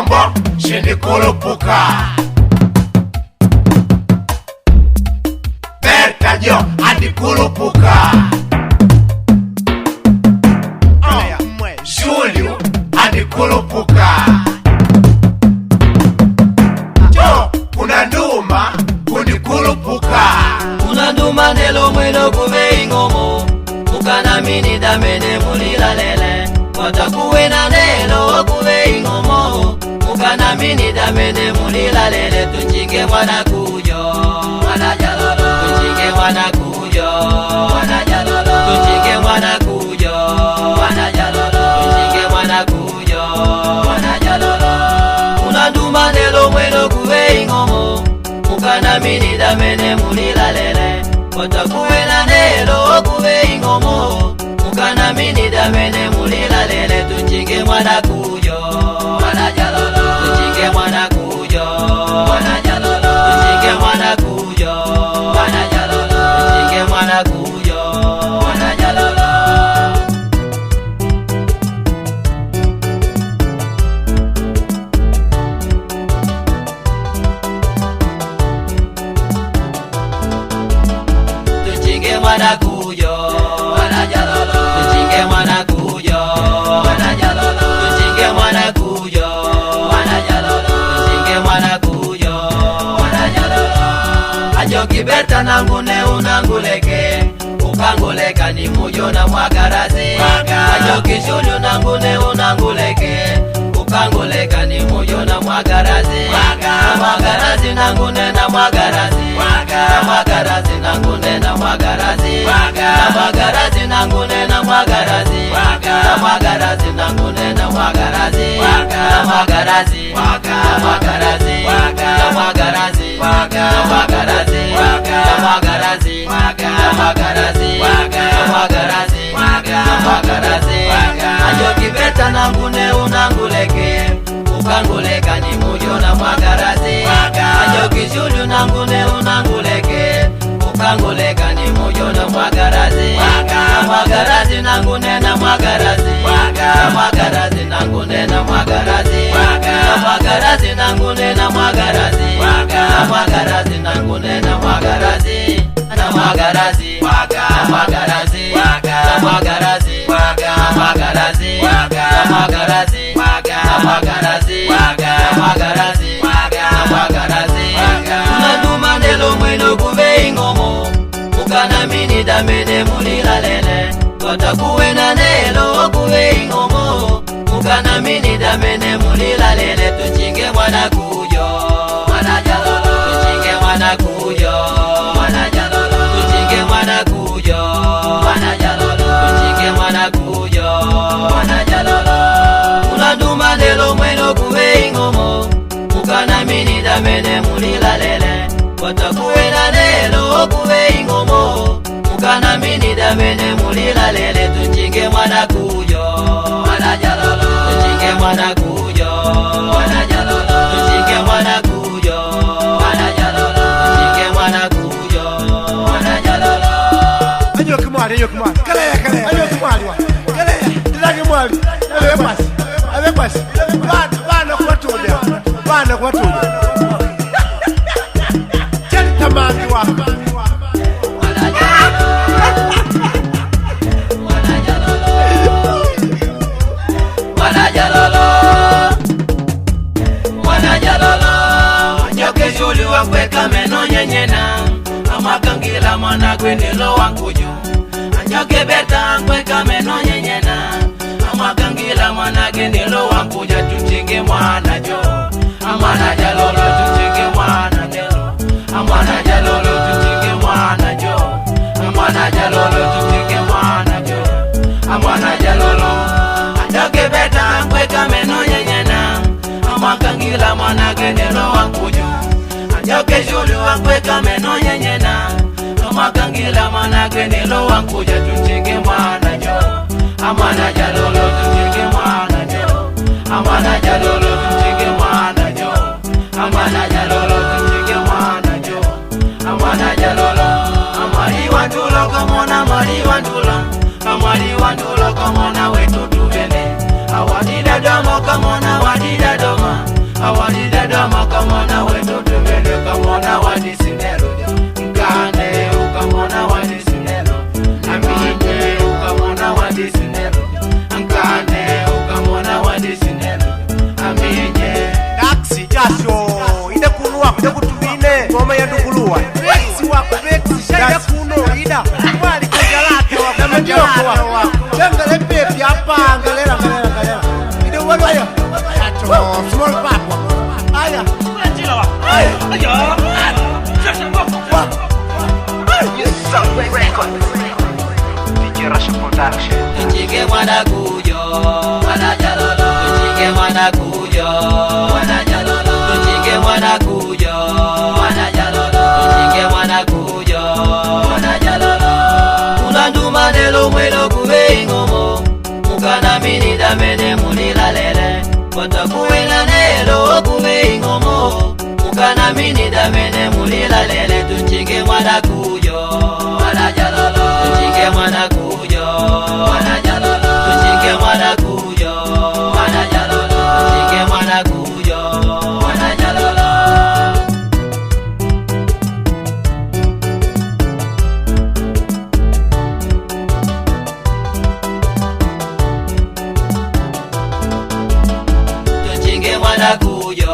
bombo shindi kulupuka. Bertajo hadi kulupuka. Julio hadi kulupuka. Kuna nduma kundi kulupuka. Kuna nduma nelo mweno kuve ingomo. Mukana mini damene mulila lele. Watakuwe na nelo kuve ingomo. Mukana mini damene mulila lele. Tunjinge mwana kujo wana jalolo. Tunjinge mwana kujo wana jalolo. Tunjinge mwana kujo wana jalolo. Tunjinge mwana kujo wana jalolo. Kuna nduma nelo mweno kuve ingomo. Mukana mini damene mulila lele. Watakuwe na nelo kuve ingomo. Mukana mini damene mulila lele. Tunjinge mwana kujo wana jalolo. Tunjinge mwana kujo wana jalolo. Tunjinge mwana kujo wana jalolo. Tunjinge mwana kujo wana jalolo. Tunjinge mwana kujo wana jalolo. Tunjinge mwana kujo wana jalolo. Tunjinge mwana kujo wana jalolo. Tunjinge mwana kujo wana jalolo. Ajo kibeta nangune unanguleke. Ukanguleka ni mujo na mwagarazi. Ajo kishulu nangune unanguleke. Ukanguleka ni mujo na mwagarazi. Na mwagarazi nangune na mwagarazi. Na mwagarazi nangune na mwagarazi. Na mwagarazi nangune na mwagarazi. Na mwagarazi nangune na mwagarazi. Na mwagarazi. Na mwagarazi. Na mwagarazi. Na mwagarazi. Na mwagarazi. Na mwagarazi. Na mwagarazi. Na mwagarazi. Ajo kibeta nangune unanguleke. Ukanguleka ni mujo na mwagarazi. Ajo kishulu nangune unanguleke. Ukanguleka ni mujo na mwagarazi. Na mwagarazi nangune na mwagarazi. Na mwagarazi nangune na mwagarazi. Na mwagarazi nangune na mwagarazi. Na mwagarazi nangune na mwagarazi. Na mwagarazi. Na mwagarazi. Na mwagarazi. Na mwagarazi. Na mwagarazi. Na mwagarazi. Na mwagarazi. Na mwagarazi. Kuna nduma nelo mweno kuve ingomo. Mukana mini damene mulila lele. Watakuwe na nelo kuve ingomo. Mukana mini damene mulila lele. Tunjinge mwana kujo wana jalolo. Tunjinge mwana kujo wana jalolo. Tunjinge mwana kujo wana jalolo. Tunjinge mwana kujo wana jalolo. Kuna nduma nelo mweno kuve ingomo. Mukana mini damene mulila lele. Watakuwe na nelo kuve ingomo. Mukana mini damene mulila lele. Tunjinge mwana kujo wana jalolo. Tunjinge mwana kujo wana jalolo. Tunjinge mwana kujo wana jalolo. Tunjinge mwana kujo wana jalolo. Ajo kumali. Kale. Ajo kumali wa. Kale. Tilage mwali. Awe pasi. Awe pasi. Bana kwatuja. Bana kwatuja. Chali tamani wa. Juli wakweka meno nyenyena. Amakangila mwana kwendelo wanguju. Anjoke beta kweka meno nyenyena. Amakangila mwana kwendelo wanguja. Tunjinge mwana jo amwana jalolo. Tunjinge mwana jalo amwana jalolo. Tunjinge mwana jo amwana jalolo. Tunjinge mwana jo amwana jalolo. Anjoke beta kweka meno nyenyena. Amakangila mwana kwendelo wanguju. Anjoke Juli wakweka meno nyenyena. Amakangila mwana kwendelo wanguja. Tunjinge mwana jo amwana jalolo. Tunjinge mwana jo amwana jalolo. Tunjinge mwana jo amwana jalolo. Tunjinge mwana jo amwana jalolo. Amali wandulo kamona mali wandulo. Amali wandulo kamona wetu tuvene. Awadida domo kamona wadida doma. ida mwali kajalata wako na majoko wako jangale pepi hapa angalela ida wanayo acho small papa aya unajira wa aya sasa wako Tujinge mwana kujo wanajalolo tujinge mwana kujo wanajalolo tujinge mwana kujo wanajalolo tujinge mwana kujo wanajalolo unanduma nelo mwelo kuwe ingomo mukana mini damene mulila lele watakuwela nelo kuwe ingomo mukana mini damene mulila lele tujinge mwana kujo wanajalolo tujinge mwana kujo wanajalolo tujinge mwana kujo wanajalolo tujinge mwana kujo wanajalolo tujinge mwana kujo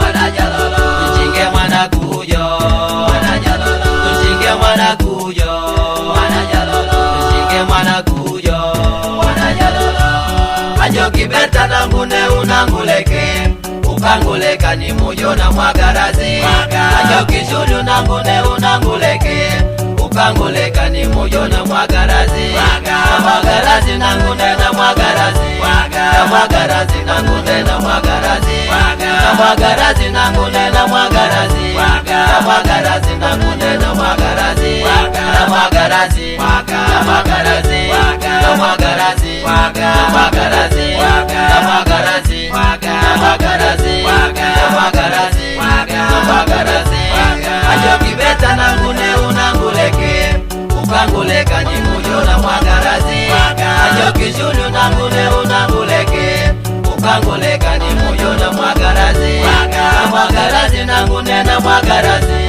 wanajalolo tujinge mwana kujo wanajalolo tujinge mwana kujo mwana kujo wanajalolo ajo kibeta nangune unanguleke ukanguleka ni mujo na mwagarazi ajo kishuru nangune unanguleke ukanguleka ni mujo na mwagarazi na mwagarazi nangune na mwagarazi na mwagarazi nangune na mwagarazi na mwagarazi nangune na mwagarazi na mwagarazi nangune na mwagarazi na mwagarazi na mwagarazi na mwagarazi na mwagarazi na mwagarazi na mwagarazi na mwagarazi na mwagarazi ajo kibeta nangune unanguleke ukanguleka ni mujo na mwagarazi ajo kishulu nangune unanguleke ukanguleka ni mujo na mwagarazi na mwagarazi nangune na mwagarazi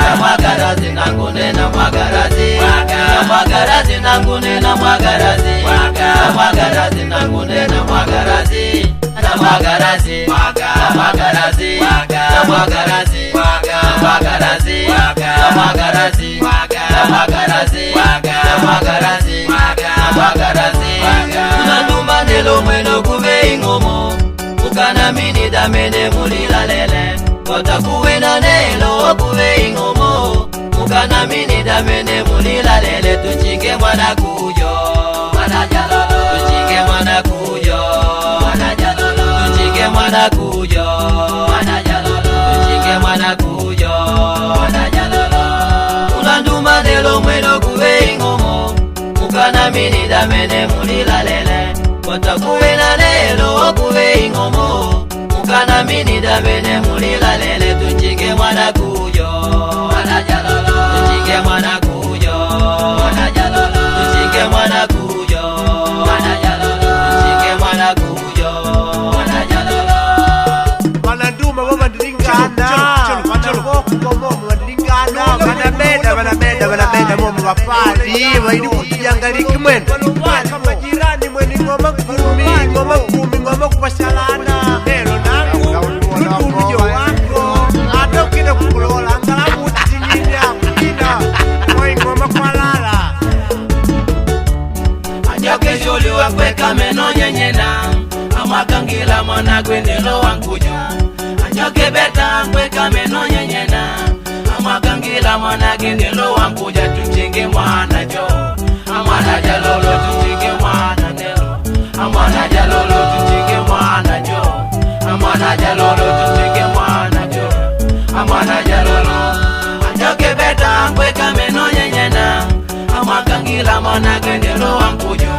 na mwagarazi nangune na mwagarazi na mwagarazi nangune na mwagarazi na mwagarazi nangune na mwagarazi na mwagarazi na mwagarazi na mwagarazi na mwagarazi na mwagarazi na mwagarazi na mwagarazi na mwagarazi unanduma nelo mweno kuve ingomo ukana mini damene mulila lele kotakuwena nelo kuve ingomo ukana mini damene mulila lele tujinge mwana kujo wanajalolo tujinge mwana kujo wanajalolo tujinge mwana kujo wanajalolo tujinge mwana kujo wanajalolo unanduma nelo mweno kuve ingomo ukana mini damene mulila lele kotakuwena nelo kuve ingomo ukana mini damene mulila lele tujinge mwana kujo wanajalolo tujinge mwana kujo wanajalolo tujinge mwana kujo wanajalolo tujinge mwana kujo wanajalolo wananduma wamandilingana wanabokugomomu wandilingana wanabeda momu wapali waili kujiangaliki mwenu kama jirani mweni ngoma kumi ngoma kupashalana nelo nangu luturujo wako ata ukida kukulola angalamu utinyimya kukina mweni ngoma kwa lala ajoke juli wakweka meno nyenyena amakangila mwana gwendelo wangujo ajoke beta kweka meno nyenyena amakangila mwana gwendelo wanguja tujinge mwana jo amwana jalolo tujinge mwana nelo amwana jalolo tujinge mwana jo amwana jalolo tujinge mwana jo amwana jalolo ajoke beta kweka meno nyenyena amakangila mwana gwendelo wangujo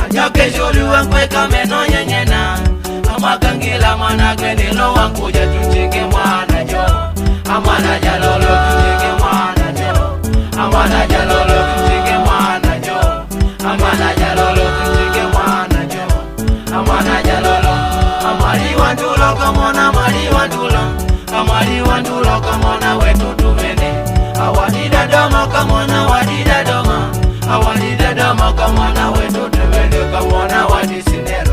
ajoke juli wakweka meno nyenyena amakangila mwana gwendelo wanguja tujinge mwana jo amwana jalolo tujinge mwana jo amwana jalolo tujinge mwana jo amwana jalolo tujinge mwana jo amwana jalolo amali wandulo kamona mali wandulo amali wandulo kamona wetu tumene awadida doma kamona wadida doma awadida doma kamona wetu tumene kamona wadisinero